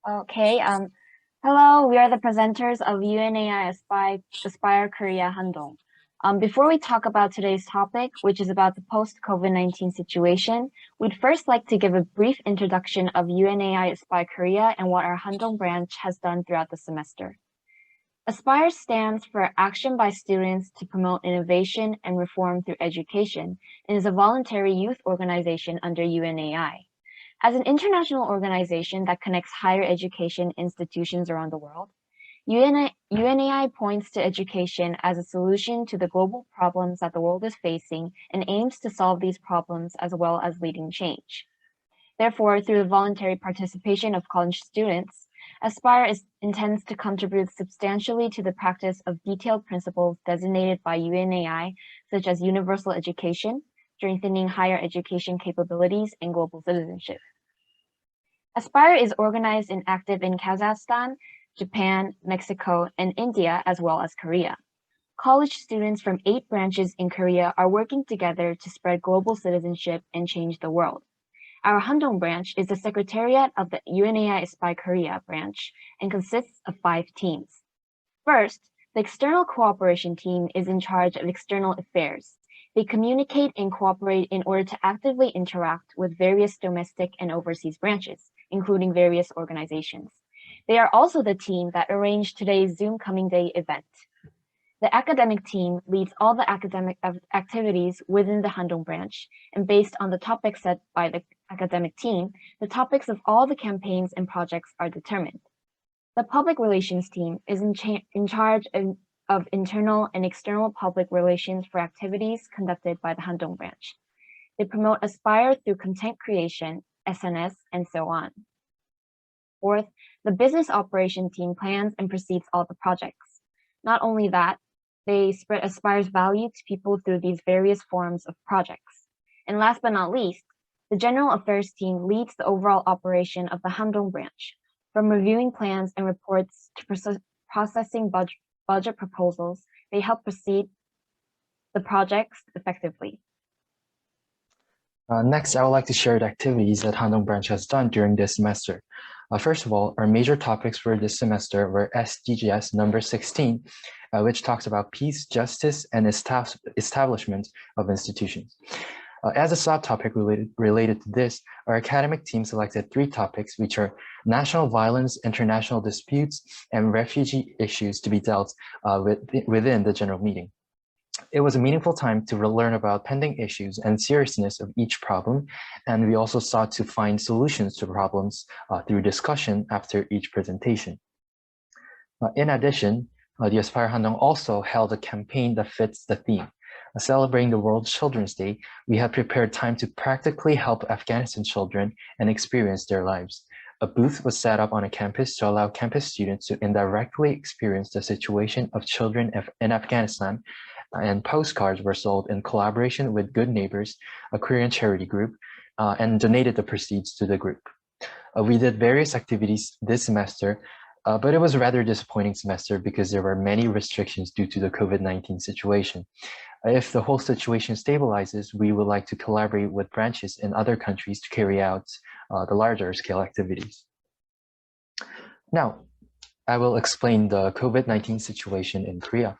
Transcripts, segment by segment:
Okay, hello, we are the presenters of UNAI Aspire Korea Handong. Before we talk about today's topic, which is about the post-COVID-19 situation, we'd first like to give a brief introduction of UNAI Aspire Korea and what our Handong branch has done throughout the semester. Aspire stands for Action by Students to Promote Innovation and Reform Through Education and is a voluntary youth organization under UNAI. As an international organization that connects higher education institutions around the world, UNAI points to education as a solution to the global problems that the world is facing and aims to solve these problems as well as leading change. Therefore, through the voluntary participation of college students, Aspire intends to contribute substantially to the practice of detailed principles designated by UNAI, such as universal education, strengthening higher education capabilities, and global citizenship. Aspire is organized and active in Kazakhstan, Japan, Mexico, and India, as well as Korea. College students from 8 branches in Korea are working together to spread global citizenship and change the world. Our Handong branch is the secretariat of the UNAI Aspire Korea branch and consists of 5 teams. First, the external cooperation team is in charge of external affairs. They communicate and cooperate in order to actively interact with various domestic and overseas branches, including various organizations. They are also the team that arranged today's Zoom Coming Day event. The academic team leads all the academic activities within the Handong branch, and based on the topics set by the academic team, the topics of all the campaigns and projects are determined. The public relations team is in charge of internal and external public relations for activities conducted by the Handong branch. They promote Aspire through content creation, SNS, and so on. Fourth, the business operation team plans and proceeds all the projects. Not only that, they spread Aspire's value to people through these various forms of projects. And last but not least, the general affairs team leads the overall operation of the Handong branch, from reviewing plans and reports to processing budget proposals. They help proceed the projects effectively. Next, I would like to share the activities that Handong branch has done during this semester. First of all, our major topics for this semester were SDGs number 16, which talks about peace, justice, and establishment of institutions. As a subtopic related to this, our academic team selected 3 topics, which are national violence, international disputes, and refugee issues to be dealt within the general meeting. It was a meaningful time to learn about pending issues and seriousness of each problem, and we also sought to find solutions to problems through discussion after each presentation. In addition, the Aspire Handong also held a campaign that fits the theme. Celebrating the World Children's Day, we had prepared time to practically help Afghanistan children and experience their lives. A booth was set up on a campus to allow campus students to indirectly experience the situation of children in Afghanistan, and postcards were sold in collaboration with Good Neighbors, a Korean charity group, and donated the proceeds to the group. We did various activities this semester, but it was a rather disappointing semester because there were many restrictions due to the COVID-19 situation. If the whole situation stabilizes, we would like to collaborate with branches in other countries to carry out the larger scale activities. Now, I will explain the COVID-19 situation in Korea.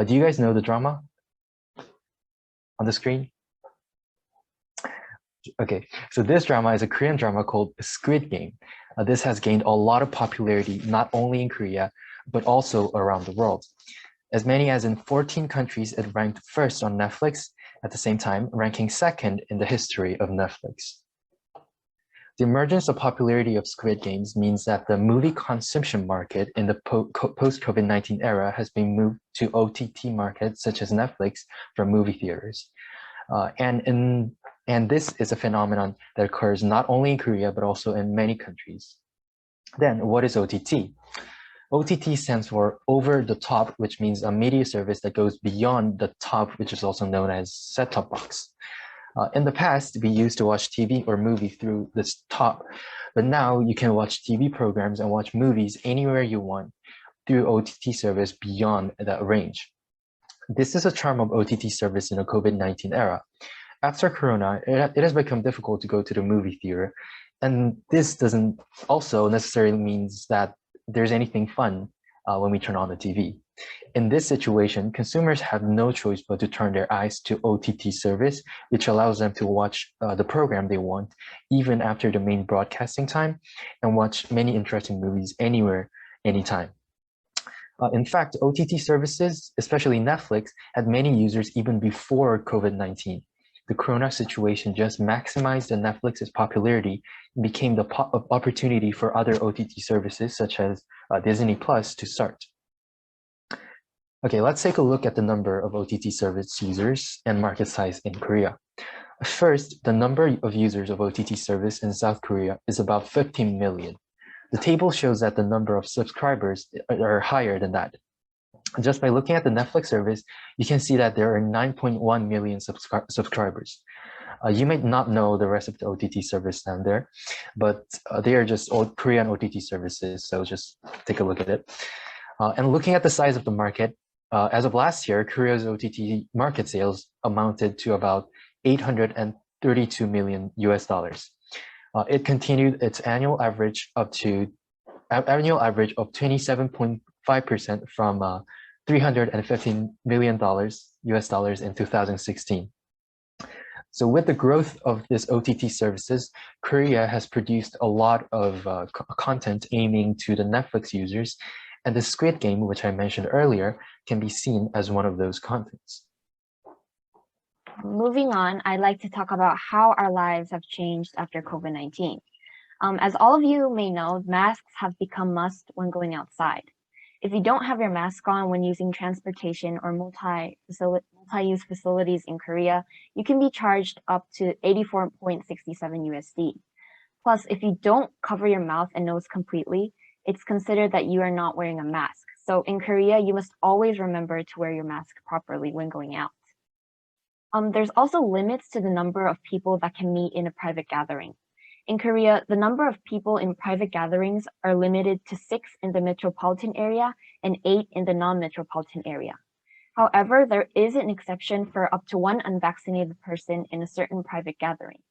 Do you guys know the drama on the screen? Okay, so this drama is a Korean drama called Squid Game. This has gained a lot of popularity, not only in Korea, but also around the world. As many as in 14 countries, it ranked first on Netflix, at the same time ranking second in the history of Netflix. The emergence of popularity of Squid Games means that the movie consumption market in the post-COVID-19 era has been moved to OTT markets such as Netflix from movie theaters. And this is a phenomenon that occurs not only in Korea, but also in many countries. Then, what is OTT? OTT stands for over the top, which means a media service that goes beyond the top, which is also known as set-top box. In the past, we used to watch TV or movie through this top, but now you can watch TV programs and watch movies anywhere you want through OTT service beyond that range. This is a charm of OTT service in the COVID-19 era. After Corona, it has become difficult to go to the movie theater, and this doesn't also necessarily means that there's anything fun when we turn on the TV. In this situation, consumers have no choice but to turn their eyes to OTT service, which allows them to watch the program they want, even after the main broadcasting time, and watch many interesting movies anywhere, anytime. In fact, OTT services, especially Netflix, had many users even before COVID-19. The Corona situation just maximized the Netflix's popularity and became the opportunity for other OTT services such as Disney Plus to start. Okay, let's take a look at the number of OTT service users and market size in Korea. First, the number of users of OTT service in South Korea is about 15 million. The table shows that the number of subscribers are higher than that. Just by looking at the Netflix service, you can see that there are 9.1 million subscribers. You might not know the rest of the OTT service down there, but they are just all Korean OTT services, so just take a look at it. And looking at the size of the market, as of last year, Korea's OTT market sales amounted to about 832 million US dollars. It continued its annual average of 27.5% from $315 million US dollars in 2016. So with the growth of this OTT services, Korea has produced a lot of content aiming to the Netflix users, and the Squid Game, which I mentioned earlier, can be seen as one of those contents. Moving on, I'd like to talk about how our lives have changed after COVID-19. As all of you may know, masks have become must when going outside. If you don't have your mask on when using transportation or multi-use facilities in Korea, you can be charged up to 84.67 USD. Plus, if you don't cover your mouth and nose completely, it's considered that you are not wearing a mask. So in Korea, you must always remember to wear your mask properly when going out. There's also limits to the number of people that can meet in a private gathering. In Korea, the number of people in private gatherings are limited to 6 in the metropolitan area and 8 in the non-metropolitan area. However, there is an exception for up to 1 unvaccinated person in a certain private gathering.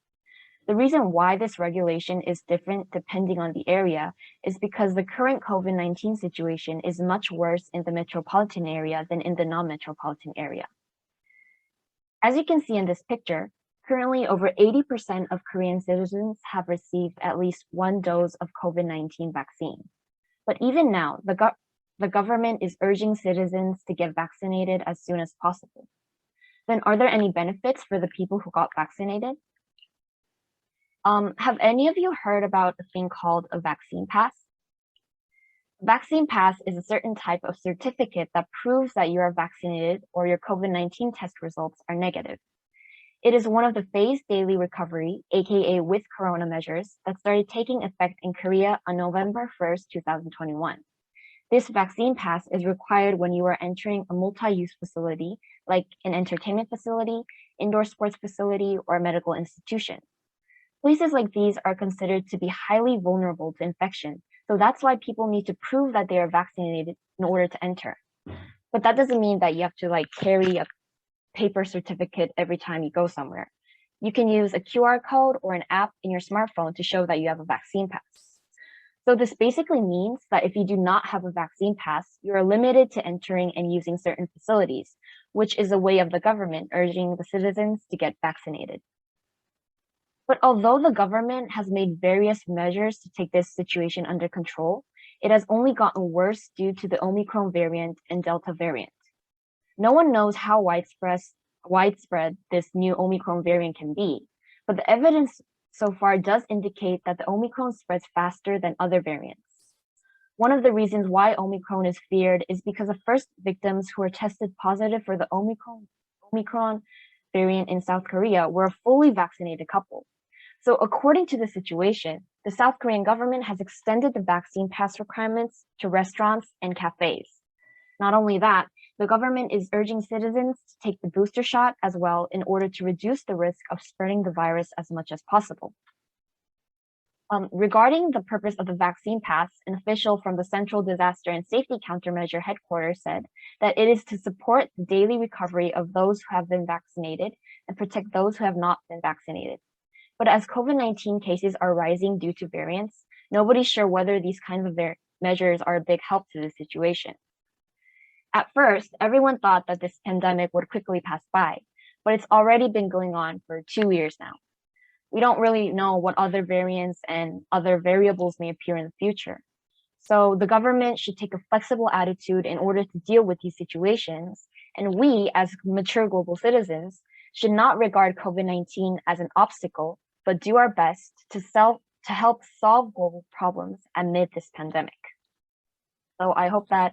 The reason why this regulation is different depending on the area is because the current COVID-19 situation is much worse in the metropolitan area than in the non-metropolitan area. As you can see in this picture, currently over 80% of Korean citizens have received at least 1 dose of COVID-19 vaccine. But even now, the government is urging citizens to get vaccinated as soon as possible. Then are there any benefits for the people who got vaccinated? Have any of you heard about a thing called a vaccine pass? Vaccine pass is a certain type of certificate that proves that you are vaccinated or your COVID-19 test results are negative. It is one of the phased daily recovery, aka with corona measures, that started taking effect in Korea on November 1st, 2021. This vaccine pass is required when you are entering a multi-use facility, like an entertainment facility, indoor sports facility, or a medical institution. Places like these are considered to be highly vulnerable to infection, so that's why people need to prove that they are vaccinated in order to enter. But that doesn't mean that you have to carry a paper certificate every time you go somewhere. You can use a QR code or an app in your smartphone to show that you have a vaccine pass. So this basically means that if you do not have a vaccine pass, you are limited to entering and using certain facilities, which is a way of the government urging the citizens to get vaccinated. But although the government has made various measures to take this situation under control, it has only gotten worse due to the Omicron variant and Delta variant. No one knows how widespread this new Omicron variant can be, but the evidence so far does indicate that the Omicron spreads faster than other variants. One of the reasons why Omicron is feared is because the first victims who were tested positive for the Omicron variant in South Korea were a fully vaccinated couple. So according to the situation, the South Korean government has extended the vaccine pass requirements to restaurants and cafes. Not only that, the government is urging citizens to take the booster shot as well in order to reduce the risk of spreading the virus as much as possible. Regarding the purpose of the vaccine pass, an official from the Central Disaster and Safety Countermeasure Headquarters said that it is to support the daily recovery of those who have been vaccinated and protect those who have not been vaccinated. But as COVID-19 cases are rising due to variants, nobody's sure whether these kinds of measures are a big help to the situation. At first, everyone thought that this pandemic would quickly pass by, but it's already been going on for 2 years now. We don't really know what other variants and other variables may appear in the future. So the government should take a flexible attitude in order to deal with these situations, and we, as mature global citizens, should not regard COVID-19 as an obstacle, but do our best to help solve global problems amid this pandemic. So I hope that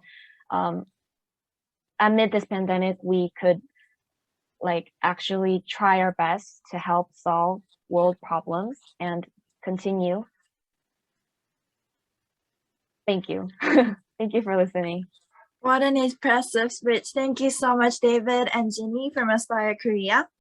amid this pandemic, we could actually try our best to help solve world problems and continue. Thank you. Thank you for listening. What an impressive speech. Thank you so much, David and Jini from Aspire Korea.